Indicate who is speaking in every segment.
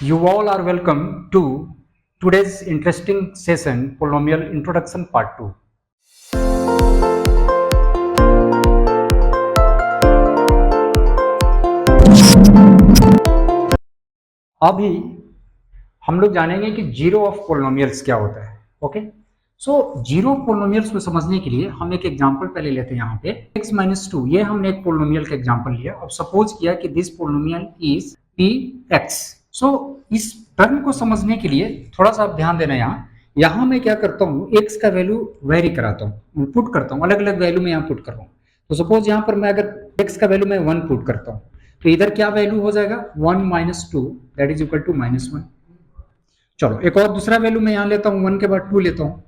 Speaker 1: You all are welcome to today's interesting session, Polynomial Introduction Part 2. अभी हम लोग जानेंगे कि जीरो ऑफ पोलिनोमियल्स क्या होता है. Okay, so zero of polynomials को समझने के लिए हम एक एग्जांपल पहले लेते हैं. यहाँ पे x माइनस टू, ये हमने एक पोलिनोमियल का एग्जांपल लिया और सपोज किया कि दिस पोलिनोमियल इज px. सो इस टर्म को समझने के लिए थोड़ा सा आप ध्यान देना. यहाँ मैं क्या करता हूँ, x का वैल्यू वेरी कराता हूँ, पुट करता हूँ, अलग अलग वैल्यू में यहाँ पुट कर रहा हूँ. तो सपोज यहाँ पर मैं अगर x का वैल्यू मैं 1 पुट करता हूँ तो इधर क्या वैल्यू हो जाएगा, 1 minus two that is equal to minus 1. चलो एक और दूसरा वैल्यू मैं यहाँ लेता हूँ, 1 के बाद 2 लेता हूँ.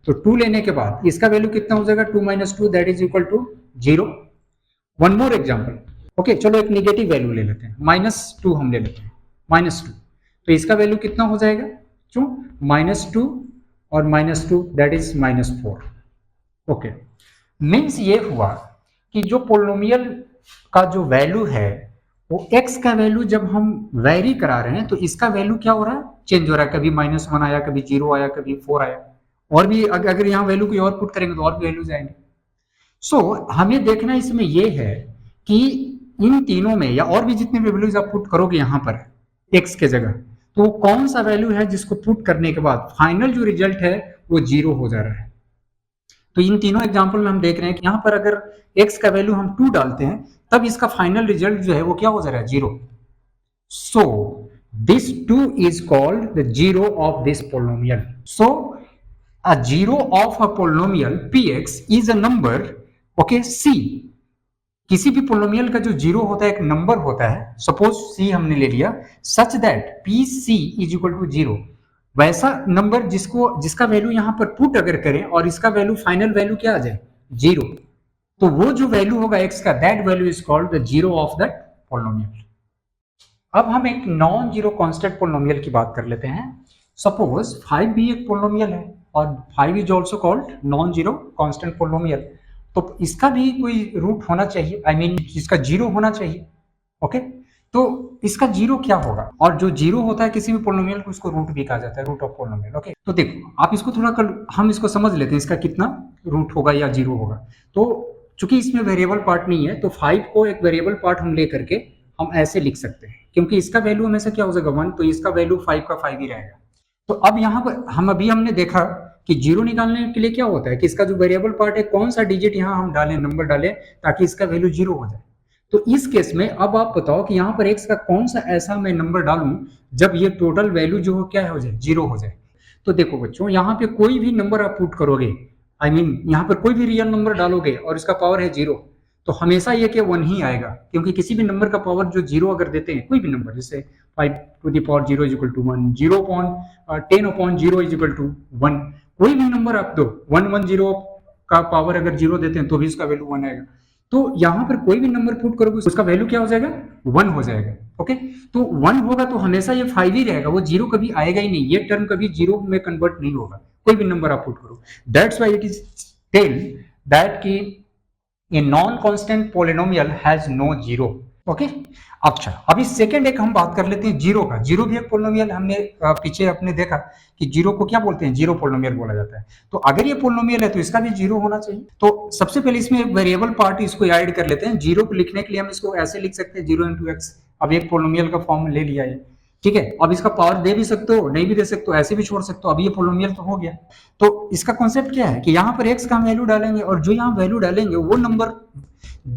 Speaker 1: तो 2 लेने के बाद इसका वैल्यू कितना हो जाएगा, 2 minus two that is equal to 0. One more example. Okay, चलो एक निगेटिव वैल्यू ले लेते हैं, -2 हम ले लेते हैं, -2. तो इसका वैल्यू कितना हो जाएगा, क्यों, -2 और -2 दैट इज -4. ओके, मीन्स ये हुआ कि जो पोलिनोमियल का जो वैल्यू है वो x का वैल्यू जब हम वेरी करा रहे हैं तो इसका वैल्यू क्या हो रहा है, चेंज हो रहा है. कभी -1 आया, कभी 0 आया, कभी 4 आया, और भी अगर यहाँ वैल्यू कोई और पुट करेंगे तो और भी वैल्यूज आएंगे. सो हमें देखना इसमें ये है कि इन तीनों में या और भी जितने भी वैल्यूज आप पुट करोगे यहाँ पर x के जगह, तो कौन सा वैल्यू है जिसको पुट करने के बाद फाइनल जो रिजल्ट है वो 0 हो जा रहा है. तो इन तीनों एग्जांपल में हम देख रहे हैं कि यहाँ पर अगर x का वैल्यू हम 2 डालते हैं तब इसका फाइनल रिजल्ट जो है वो क्या हो जा रहा है, 0. So this 2 is called the zero of this polynomial. So a zero of a polynomial px is a number, okay, c. किसी भी पोलिनोमियल का जो जीरो होता है एक नंबर होता है, सपोज c हमने ले लिया, such that pc is equal to 0. वैसा नंबर जिसका वैल्यू यहां पर पुट अगर करें और इसका वैल्यू फाइनल वैल्यू क्या आ जाए, 0, तो वो जो वैल्यू होगा x का, that value is called the zero of that polynomial. अब हम एक नॉन जीरो कांस्टेंट पोलिनोमियल की बात कर लेते हैं. सपोज 5 भी एक पोलिनोमियल है और 5 is also called non zero constant polynomial. तो इसका भी कोई रूट होना चाहिए, आई मीन इसका जीरो होना चाहिए. ओके, तो इसका जीरो क्या होगा, और जो जीरो होता है किसी भी पोलिनोमियल को उसको रूट भी कहा जाता है, रूट ऑफ पोलिनोमियल. ओके, तो देखो आप इसको थोड़ा हम इसको समझ लेते हैं, इसका कितना रूट होगा या जीरो होगा. तो चूंकि इसमें वेरिएबल पार्ट नहीं है तो 5 को एक वेरिएबल पार्ट हम ले करके हम ऐसे लिख सकते हैं, क्योंकि इसका वैल्यू हमेशा क्या हो जाएगा, 1, तो इसका वैल्यू 5 का 5 ही रहेगा. तो अब यहाँ पर हमने देखा कि जीरो निकालने के लिए क्या होता है कि इसका जो वेरिएबल पार्ट है कौन सा डिजिट यहाँ हम डालें, नंबर डालें, ताकि इसका वैल्यू 0 हो जाए. तो इस केस में अब आप बताओ कि यहाँ पर x का कौन सा ऐसा मैं नंबर डालूं जब ये टोटल वैल्यू जो हो क्या हो जाए, 0 हो जाए. तो देखो बच्चों, यहाँ पे कोई भी नंबर आप पुट करोगे, आई मीन यहाँ पर कोई भी रियल नंबर डालोगे और इसका पावर है 0, तो हमेशा ये कि 1 ही आएगा, क्योंकि किसी भी नंबर का पावर जो 0 अगर देते हैं, कोई भी नंबर, जैसे 5 to the power 0 is equal to 1, 0 upon 10 upon 0 is equal to 1, कोई भी नंबर आप दो, 110 का पावर अगर 0 देते हैं तो भी इसका वैल्यू 1 आएगा. तो यहाँ पर कोई भी नंबर पुट करोगे उसका वैल्यू क्या हो जाएगा, 1 हो जाएगा. ओके, तो 1 होगा तो हमेशा ये 5 ही रहेगा, वो 0 कभी आएगा ही नहीं, ये टर्म कभी 0 में कन्वर्ट नहीं होगा, कोई भी नंबर आप पुट करो. That's why it is tell that कि a non constant polynomial has no zero. Okay, अच्छा अभी सेकंड एक हम बात कर लेते हैं जीरो का. जीरो भी एक पोलिनोमियल, हमने पीछे अपने देखा कि जीरो को क्या बोलते हैं, जीरो पोलिनोमियल बोला जाता है. तो अगर ये पोलिनोमियल है तो इसका भी जीरो होना चाहिए. तो सबसे पहले इसमें एक वेरिएबल पार्ट इसको ऐड कर लेते हैं. जीरो को लिखने के लिए हम इसको ऐसे लिख सकते हैं, 0 into x. अब एक पोलिनोमियल का फॉर्म ले लिया है, ठीक है. अब इसका पावर दे भी सकते हो, नहीं भी दे सकते हो, ऐसे भी छोड़ सकते हो. अब ये पोलिनोमियल तो हो गया. तो इसका कॉन्सेप्ट क्या है कि यहाँ पर x का हम वैल्यू डालेंगे और जो यहाँ वैल्यू डालेंगे वो नंबर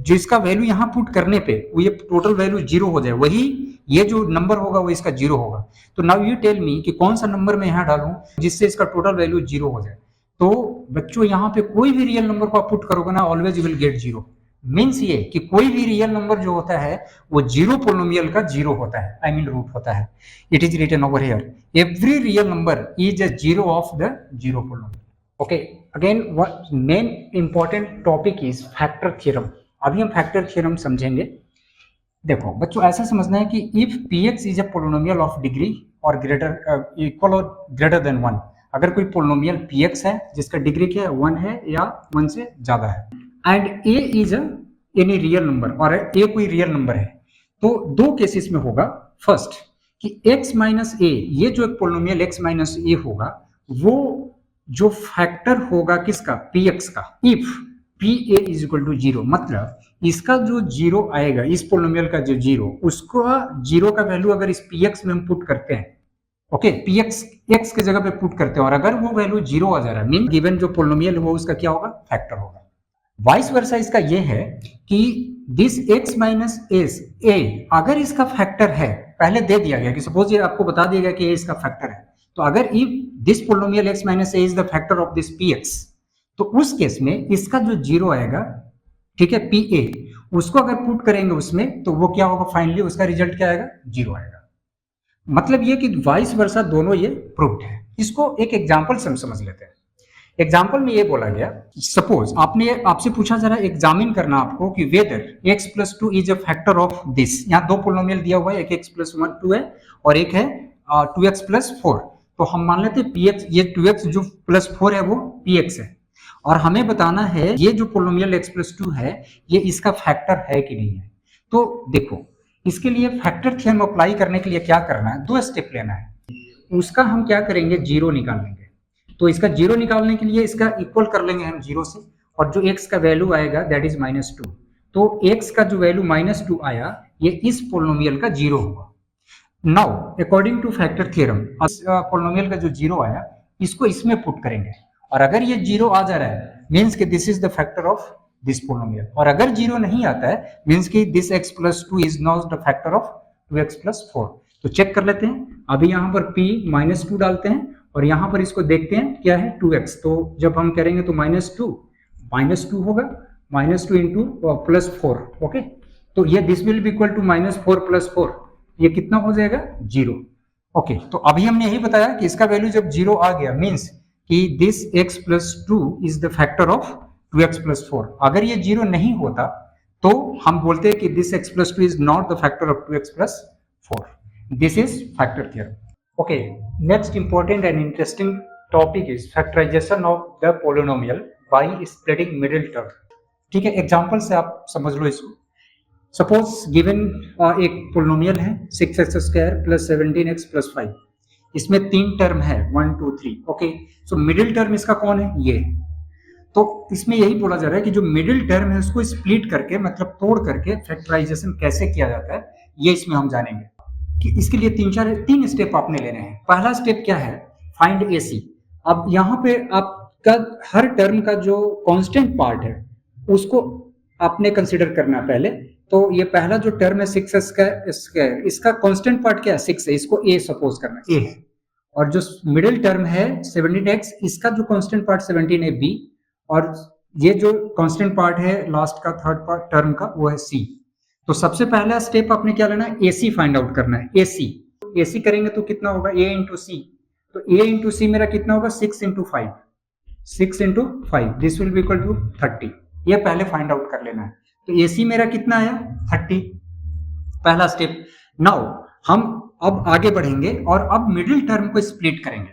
Speaker 1: जिसका वैल्यू यहाँ पुट करने पे वो ये टोटल वैल्यू 0 हो जाए, वही ये जो नंबर होगा वो इसका 0 होगा. तो नाउ यू टेल मी कि कौन सा नंबर मैं यहाँ डालूं जिससे इसका टोटल वैल्यू 0 हो जाए. तो बच्चों यहाँ पे कोई भी रियल नंबर को आप पुट करोगे ना, always you will get 0. Means ये कि कोई भी रियल नंबर जो होता है वो जीरो पोलिनोमियल का 0 होता है, आई मीन रूट होता है. It is written over here, every real number is a zero of the zero polynomial. Okay, again main important topic is factor theorem. अभी हम फैक्टर थ्योरम समझेंगे. देखो बच्चों, ऐसा समझना है कि if px is a polynomial of degree और ग्रेटर इक्वल और ग्रेटर देन 1, अगर कोई पोलिनोमियल px है जिसका डिग्री क्या है, 1 है या 1 से ज्यादा है, and a is any real number और a कोई रियल नंबर है, तो दो केसेस में होगा. फर्स्ट कि x माइनस ए, ये जो एक पोलिनोमियल x माइनस ए होगा वो जो फैक्टर होगा किसका, px का, if pa is equal to 0, मतलब इसका जो जीरो आएगा, इस पोलिनोमियल का जो जीरो, उसको जीरो का वैल्यू अगर इस px में हम पुट करते हैं, ओके, px x के जगह पे पुट करते हैं और अगर वो वैल्यू जीरो आ जा रहा है, मीन गिवन जो पोलिनोमियल वो उसका क्या होगा, फैक्टर होगा। वाइस वर्सा इसका ये है कि this x minus S A अगर इसका फैक्टर है, पहले दे दिया गया कि सपोज ये आपको बता दिया गया कि इसका फैक्टर है, तो अगर if this polynomial x minus A is the factor of this px, तो उस केस में इसका जो जीरो आएगा, ठीक है, pa, उसको अगर पुट करेंगे उसमें तो वो क्या होगा, फाइनली उसका रिजल्ट क्या आएगा, जीरो आएगा। मतलब ये कि वाइस वर्सा दोनों ये प्रूव्ड है। इसको एक एग्जांपल से हम समझ लेते हैं। एग्जाम्पल में ये बोला गया, सपोज आपसे पूछा जा रहा है एग्जामिन करना आपको कि whether x plus two is a factor of this, यहाँ दो पोलिनोमियल दिया हुआ है, एक x प्लस 1 2 है और एक है 2x प्लस 4, तो हम मान लेते हैं px, ये 2x जो प्लस 4 है वो px है, और हमें बताना है ये जो पोलिनोमियल x प्लस 2 है ये इसका फैक्टर है कि नहीं है। तो देखो इसके लिए फैक्टर थ्योरम अप्लाई करने के लिए क्या करना है, दो स्टेप लेना है। उसका हम क्या करेंगे, जीरो निकाल लेंगे। तो इसका जीरो निकालने के लिए इसका इक्वल कर लेंगे हम जीरो से, और जो x का वैल्यू आएगा दैट इज -2, तो x का जो वैल्यू -2 आया ये इस पोलिनोमियल का जीरो हुआ। Now according two factor theorem polynomial का जो जीरो आया इसको इसमें पुट करेंगे, और अगर ये जीरो आ जा रहा है मीन्स कि this is the factor of this polynomial, और अगर जीरो नहीं आता है मीन्स कि this x plus 2 is not the factor of 2x plus 4। तो चेक कर लेते हैं, अभी यहाँ पर p -2 डालते हैं और यहाँ पर इसको देखते हैं क्या है 2x, तो जब हम करेंगे तो -2 होगा, -2 इंटू प्लस 4, ओके, तो ये this will be equal to -4 plus 4, ये कितना हो जाएगा, 0, ओके। तो अभी हमने यही बताया कि इसका वैल्यू जब 0 आ गया मीन्स कि this x plus 2 is the factor of 2x plus 4। अगर ये 0 नहीं होता तो हम बोलते हैं कि this x plus 2 is not the factor of 2x plus 4। This is factor theorem. Okay, next important and interesting topic is factorization of the polynomial by splitting middle term। ठीक है, एग्जाम्पल से आप समझ लो इसको। सपोज गिवन एक polynomial है 6x square plus 17x plus 5, इसमें तीन टर्म है 1 2 3, ओके। सो मिडिल टर्म इसका कौन है, ये। तो इसमें यही बोला जा रहा है कि जो मिडिल टर्म है उसको स्प्लिट करके, मतलब तोड़ करके फैक्टराइजेशन कैसे किया जाता है ये इसमें हम जानेंगे। कि इसके लिए तीन स्टेप आपने लेने हैं। पहला स्टेप क्या है, फाइंड AC। अब यहाँ पे आपका हर टर्म का जो कांस्टेंट पार्ट है उसको आपने कंसीडर करना पहले। तो ये पहला जो टर्म है 6x स्क्वायर, इसका कांस्टेंट पार्ट क्या है, 6 है, इसको A सपोज करना, A है। और जो मिडिल टर्म है 17x, इसका जो कांस्टेंट पार्ट 17 है B, और ये जो कांस्टेंट पार्ट है लास्ट का थर्ड पार्ट टर्म का वो है C। तो सबसे पहला स्टेप आपने क्या लेना है, AC फाइंड आउट करना है। AC करेंगे तो कितना होगा, A इंटू सी, तो A इंटू सी मेरा कितना होगा, 6 into 5, this will be equal to 30। ये पहले फाइंड आउट कर लेना है। तो AC मेरा कितना आया, 30, पहला स्टेप। नाउ हम अब आगे बढ़ेंगे और अब मिडिल टर्म को स्प्लिट करेंगे।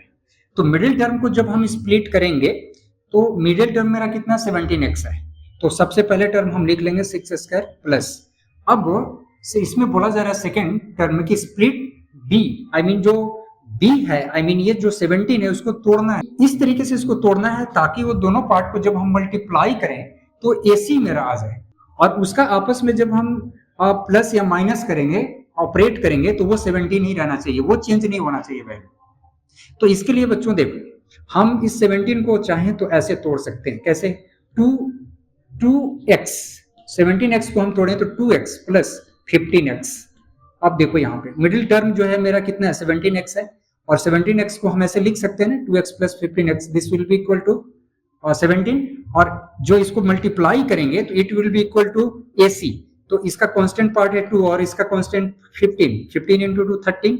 Speaker 1: तो मिडिल टर्म को जब हम स्प्लिट करेंगे तो मिडिल टर्म मेरा कितना, 17x है। तो सबसे पहले टर्म हम लिख लेंगे 6 स्क्वायर प्लस, अब से इसमें बोला जा रहा है सेकेंड टर्म की स्प्लिट B, आई मीन जो B है, आई मीन ये जो 17 है उसको तोड़ना है, इस तरीके से इसको तोड़ना है ताकि वो दोनों पार्ट को जब हम मल्टीप्लाई करें तो AC मेरा आ जाए, और उसका आपस में जब हम प्लस या माइनस करेंगे, ऑपरेट करेंगे, तो वो 17 ही रहना चाहिए, वो चेंज नहीं होना चाहिए वैल्यू। तो इसके लिए बच्चों देखो, हम इस 17 को चाहें तो ऐसे तोड़ सकते हैं, कैसे, 2x 17x को हम तोड़ें तो 2x प्लस 15x। अब देखो यहाँ पे मिडिल टर्म जो है मेरा कितना है, 17x है, और 17x को हम ऐसे लिख सकते हैं ना, 2x plus 15x, this will be equal to 17, और जो इसको मल्टीप्लाई करेंगे तो it will be equal to AC। तो इसका कांस्टेंट पार्ट है 2 और इसका कांस्टेंट 15 इंटू 2 30,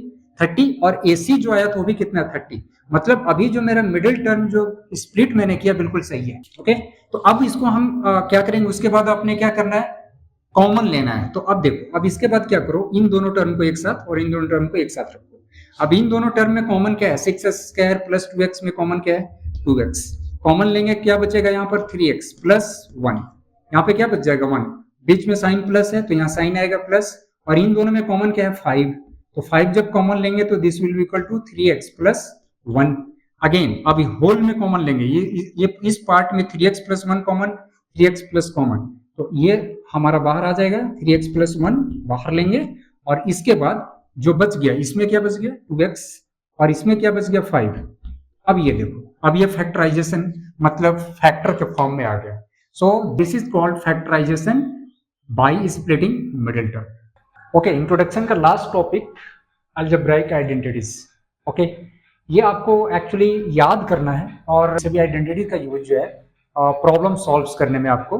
Speaker 1: और AC जो आया तो वो भी कितना, 30। मतलब अभी जो मेरा मिडिल टर्म जो स्प्लिट मैंने किया बिल्कुल सही है, ओके। तो अब इसको हम क्या करेंगे, उसके बाद आपने क्या करना है, कॉमन लेना है। तो अब देखो, अब इसके बाद क्या करो, इन दोनों टर्म को एक साथ और इन दोनों टर्म को एक साथ रखो। अब इन दोनों टर्म में कॉमन क्या है, 6 स्क्वायर प्लस 2x में कॉमन क्या है, 2x कॉमन लेंगे, क्या बचेगा यहाँ पर 3x प्लस 1, यहाँ पे क्या बच जाएगा 1, बीच में साइन प्लस है तो यहाँ साइन आएगा प्लस, और इन दोनों में कॉमन क्या है 5, तो 5 जब कॉमन लेंगे तो this will be equal to 3x plus 1। Again अभी होल में कॉमन लेंगे, ये इस पार्ट में 3x plus 1 common, 3x plus common, तो ये हमारा बाहर आ जाएगा, 3x प्लस 1 बाहर लेंगे और इसके बाद जो बच गया, इसमें क्या बच गया 2x और इसमें क्या बच गया 5। अब ये देखो, अब ये फैक्टराइजेशन मतलब फैक्टर के फॉर्म में आ गया। So this is called factorization by splitting middle term. Okay, introduction का last topic algebraic identities. Okay, ये आपको एक्चुअली याद करना है और सभी आइडेंटिटी का यूज जो है प्रॉब्लम सॉल्व करने में आपको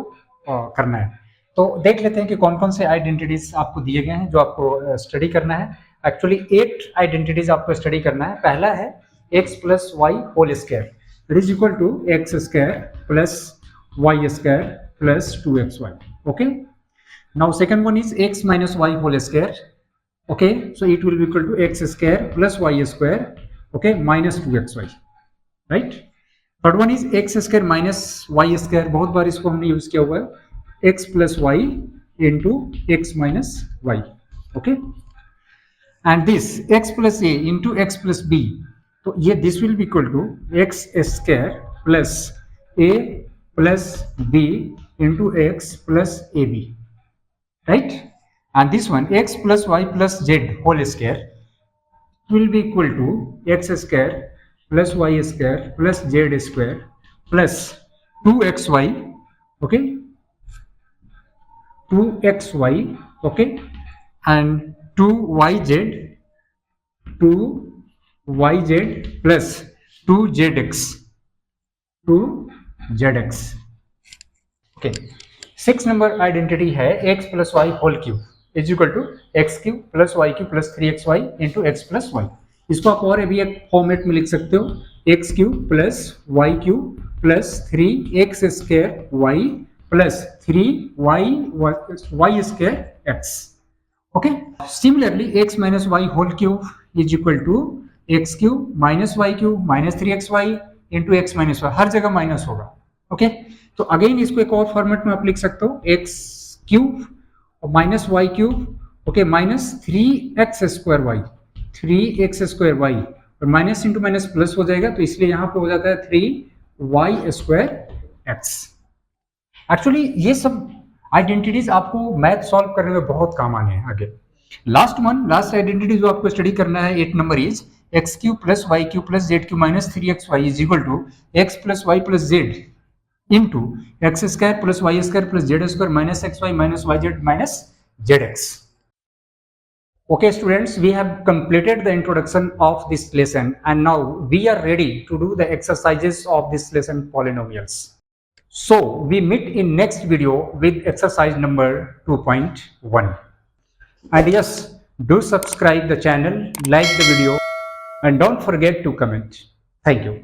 Speaker 1: करना है। तो देख लेते हैं कि कौन कौन से आइडेंटिटीज आपको दिए गए हैं जो आपको स्टडी करना है। एक्चुअली 8 आइडेंटिटीज आपको स्टडी करना है। पहला है x plus y whole square is equal to x square plus y square plus 2xy। Okay, now second one is x minus y whole square. Okay, so it will be equal to x square plus y square, okay, minus 2xy, right? Third one is x square minus y square, बहुत बार इसको हमने use किया हुआ है, x plus y into x minus y, okay? And this x plus a into x plus b, तो ये this will be equal to x square plus a plus b into x plus ab, right? And this one x plus y plus z whole square will be equal to x square plus y square plus z square plus 2xy, okay, 2xy, okay, and 2yz plus 2zx, 2zx, okay. 6 नंबर identity है x plus y whole cube is equal to x cube plus y cube plus 3xy into x plus y. इसको आप और अभी एक format में लिख सकते हो, x cube plus y cube plus 3x square y plus 3y square x. Okay, similarly x minus y whole cube is equal to x cube minus y cube minus 3xy into x minus y, हर जगह minus होगा। Okay, तो again इसको एक और format में आप लिख सकते हो, एक्स क्यूब और minus y cube, okay, minus 3x square y, 3x square y और माइनस इंटू माइनस प्लस हो जाएगा, तो इसलिए यहां पे हो जाता है 3y स्क्वायर एक्स। एक्चुअली ये सब आइडेंटिटीज आपको मैथ सॉल्व करने में बहुत काम आने हैं आगे। लास्ट आइडेंटिटी जो आपको स्टडी करना है 8 नंबर is x cube plus y cube plus z cube minus 3xy is equal to x plus y plus z into x square plus y square plus z square minus xy minus yz minus zx. Okay students, we have completed the introduction of this lesson and now we are ready to do the exercises of this lesson, polynomials. So we meet in next video with exercise number 2.1. And yes, do subscribe the channel, like the video and don't forget to comment. Thank you.